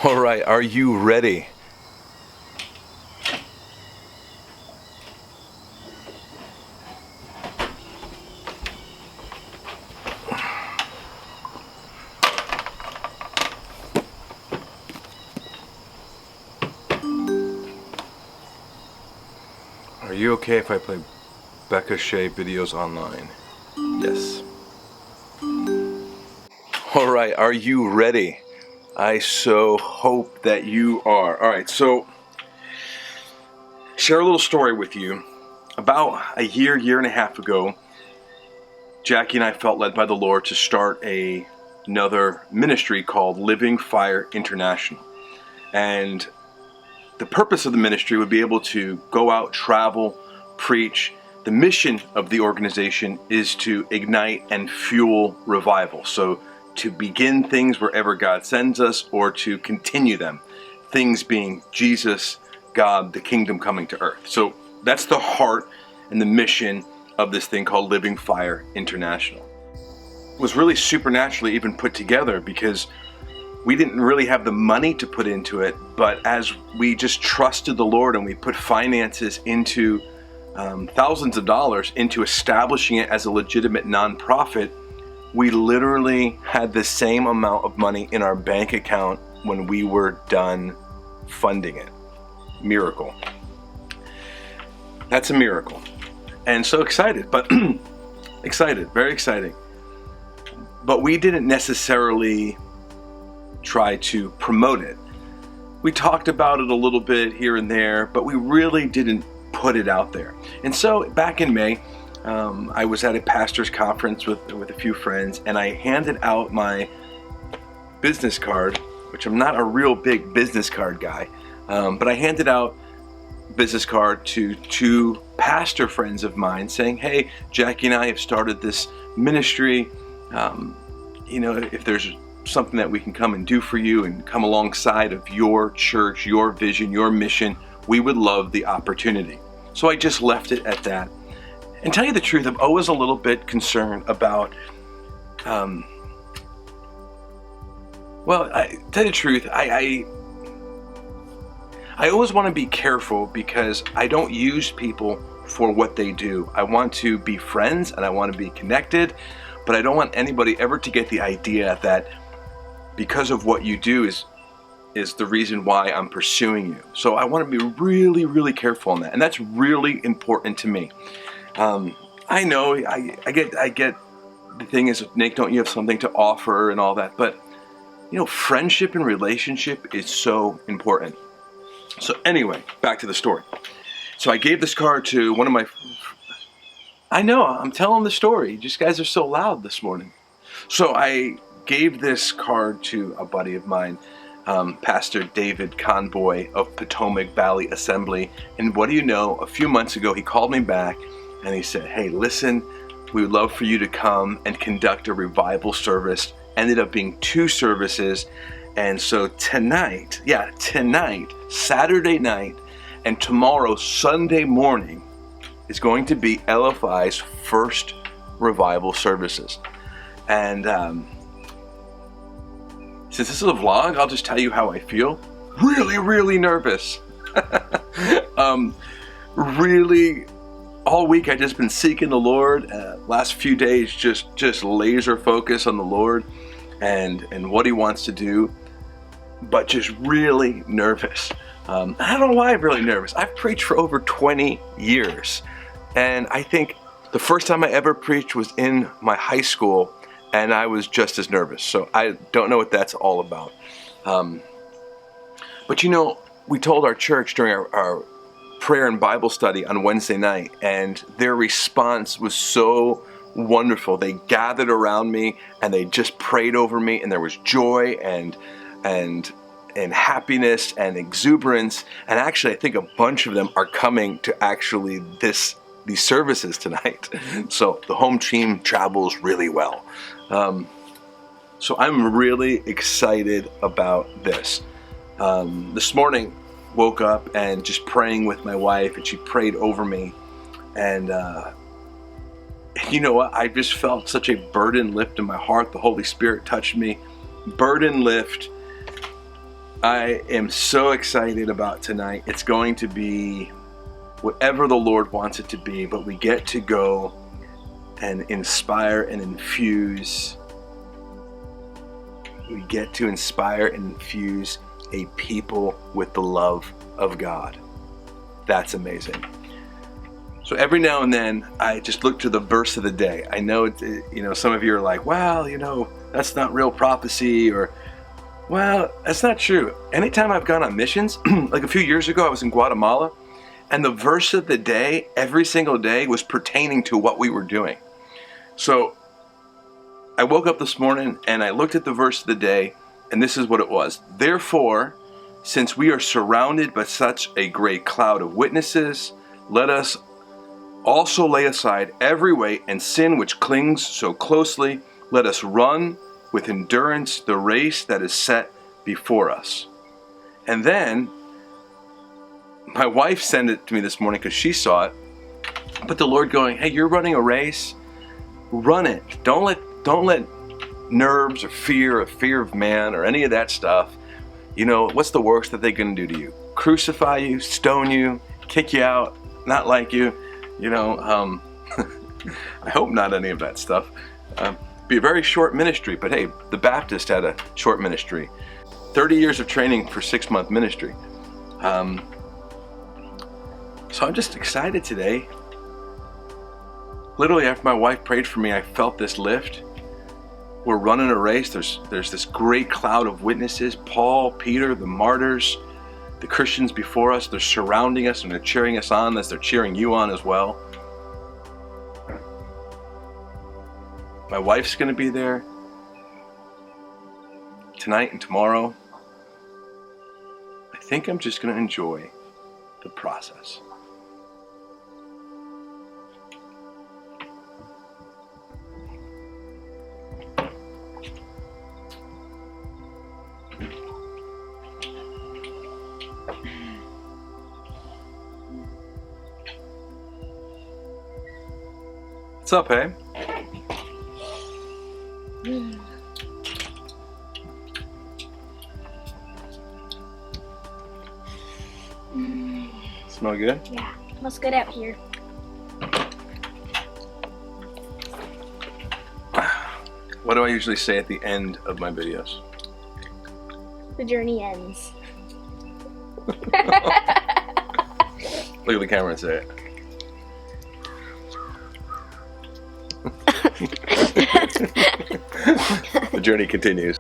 All right, are you ready? Are you okay if I play Becca Shea videos online? Yes. All right, are you ready? I so hope that you are. All right, so share a little story with you. About a year and a half ago, Jackie and I felt led by the Lord to start another ministry called Living Fire International. And the purpose of the ministry would be able to go out, travel, preach. The mission of the organization is to ignite and fuel revival. So to begin things wherever God sends us, or to continue them. Things being Jesus, God, the kingdom coming to earth. So that's the heart and the mission of this thing called Living Fire International. It was really supernaturally even put together because we didn't really have the money to put into it, but as we just trusted the Lord and we put finances into thousands of dollars into establishing it as a legitimate nonprofit, we literally had the same amount of money in our bank account when we were done funding it. Miracle. That's a miracle. And so excited, but excited, very exciting. But we didn't necessarily try to promote it. We talked about it a little bit here and there, but we really didn't put it out there. And so back in May, I was at a pastor's conference with a few friends, and I handed out my business card, which I'm not a real big business card guy, but I handed out a business card to two pastor friends of mine saying, hey, Jackie and I have started this ministry. If there's something that we can come and do for you and come alongside of your church, your vision, your mission, we would love the opportunity. So I just left it at that. And tell you the truth, I'm always a little bit concerned about, I always want to be careful because I don't use people for what they do. I want to be friends and I want to be connected, but I don't want anybody ever to get the idea that because of what you do is the reason why I'm pursuing you. So I want to be really, really careful on that. And that's really important to me. I know I get the thing is, Nick, don't you have something to offer and all that? But friendship and relationship is so important. So anyway, back to the story. So I gave this card to one of my, I know, I'm telling the story. You just guys are so loud this morning. So I gave this card to a buddy of mine, Pastor David Conboy of Potomac Valley Assembly. And what do you know, a few months ago, he called me back and he said, hey, listen, we would love for you to come and conduct a revival service. Ended up being 2 services. And so tonight, Saturday night, and tomorrow, Sunday morning, is going to be LFI's first revival services. And since this is a vlog, I'll just tell you how I feel. Really, really nervous. Really, all week I've just been seeking the Lord. Last few days, just laser focus on the Lord and what He wants to do. But just really nervous. I don't know why I'm really nervous. I've preached for over 20 years. And I think the first time I ever preached was in my high school, and I was just as nervous. So I don't know what that's all about. But we told our church during our prayer and Bible study on Wednesday night, and their response was so wonderful. They gathered around me and they just prayed over me, and there was joy and happiness and exuberance. And actually, I think a bunch of them are coming to actually these services tonight. So the home team travels really well. So I'm really excited about this. This morning, woke up and just praying with my wife, and she prayed over me. And you know what? I just felt such a burden lift in my heart. The Holy Spirit touched me. Burden lift. I am so excited about tonight. It's going to be whatever the Lord wants it to be, but we get to go and inspire and infuse. We get to inspire and infuse a people with the love of God. That's amazing. So every now and then, I just look to the verse of the day. I know, some of you are like, well, that's not real prophecy, or, well, that's not true. Anytime I've gone on missions, like a few years ago, I was in Guatemala, and the verse of the day, every single day, was pertaining to what we were doing. So I woke up this morning, and I looked at the verse of the day, and this is what it was. Therefore, since we are surrounded by such a great cloud of witnesses, let us also lay aside every weight and sin which clings so closely. Let us run with endurance the race that is set before us. And then my wife sent it to me this morning because she saw it. But the Lord going, hey, you're running a race. Run it. Don't let nerves or fear of man or any of that stuff. What's the worst that they're going to do to you? Crucify you, stone you, kick you out, not like you. I hope not any of that stuff. Be a very short ministry, but hey, the Baptist had a short ministry. 30 years of training for 6-month ministry. So I'm just excited today. Literally after my wife prayed for me, I felt this lift. We're running a race. There's this great cloud of witnesses. Paul, Peter, the martyrs, the Christians before us, they're surrounding us and they're cheering us on as they're cheering you on as well. My wife's going to be there tonight and tomorrow. I think I'm just going to enjoy the process. What's up, hey? Smell good? Yeah, smells good out here. What do I usually say at the end of my videos? The journey ends. Look at the camera and say it. The journey continues.